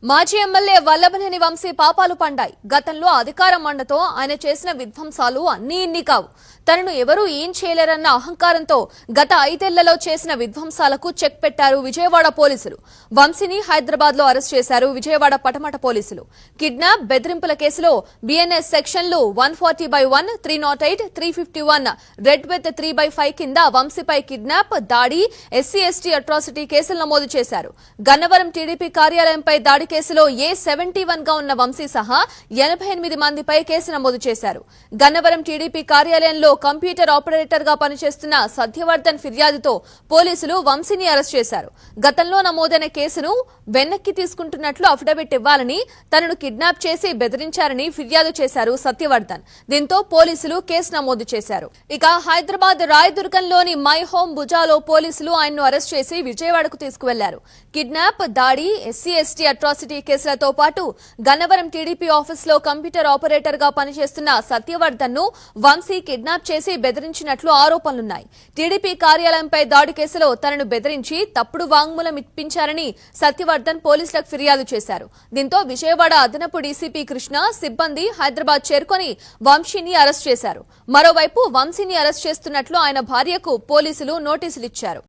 మాజీ ఎమ్మెల్యే వల్లభనేని వంశీ పాపాలు పండాయి. గతంలో అధికార మండతో ఆయన చేసిన విధ్వంసాలు అన్నీ ఇన్ని కావు. తనను ఎవరూ ఏం చేయలేరన్న అహంకారంతో గత 5 ఏళ్లలో చేసిన విధ్వంసాలకు చెక్ పెట్టారు విజయవాడ పోలీసులు. వంశీని హైదరాబాద్ లో అరెస్ట్ చేశారు విజయవాడ పటమట పోలీసులు. కిడ్నాప్, బెదిరింపుల కేసులో బిఎన్ఎస్ సెక్షన్లు 140/1, 308, 351, రెడ్ విత్ 3/5 కింద వంశీపై కిడ్నాప్, దాడి, ఎస్సీ/ఎస్టీ అట్రాసిటీ కేసులు నమోదు చేశారు. గన్నవరం టీడీపీ కార్యాలయంపై దాడి కేసులో A71 గా ఉన్న వంశీ సహా 88 మందిపై కేసు నమోదు చేశారు. గన్నవరం టీడీపీ కార్యాలయంలో కంప్యూటర్ ఆపరేటర్ గా పనిచేస్తున్న సత్యవర్ధన్ ఫిర్యాదుతో పోలీసులు వంశీని అరెస్ట్ చేశారు. గతంలో నమోదైన కేసును వెనక్కి తీసుకుంటున్నట్లు అఫిడవిట్ ఇవ్వాలని, తనను కిడ్నాప్ చేసి బెదిరించారని ఫిర్యాదు చేశారు సత్యవర్ధన్. దీంతో పోలీసులు కేసు నమోదు చేశారు. ఇక హైదరాబాద్ రాయదుర్గంలోని మై హోమ్ భుజాలో పోలీసులు ఆయన్ను అరెస్ట్ చేసి విజయవాడకు తీసుకువెళ్లారు. కిడ్నాప్, దాడి, ఎస్సీ/ఎస్టీ అట్రాసిటీ కేసులతో పాటు గన్నవరం టీడీపీ ఆఫీసులో కంప్యూటర్ ఆపరేటర్ గా పనిచేస్తున్న సత్యవర్ధన్ ను వంశీ కిడ్నాప్ చేసి బెదిరించినట్లు ఆరోపణలున్నాయి. టీడీపీ కార్యాలయంపై దాడి కేసులో తనను బెదిరించి తప్పుడు వాంగ్మూలం ఇప్పించారని సత్యవర్ధన్ పోలీసులకు ఫిర్యాదు చేశారు. దీంతో విజయవాడ అదనపు డీసీపీ కృష్ణ సిబ్బంది హైదరాబాద్ చేరుకొని వంశీని అరెస్ట్ చేశారు. మరోవైపు వంశీని అరెస్ట్ చేస్తున్నట్లు ఆయన భార్యకు పోలీసులు నోటీసులిచ్చారు.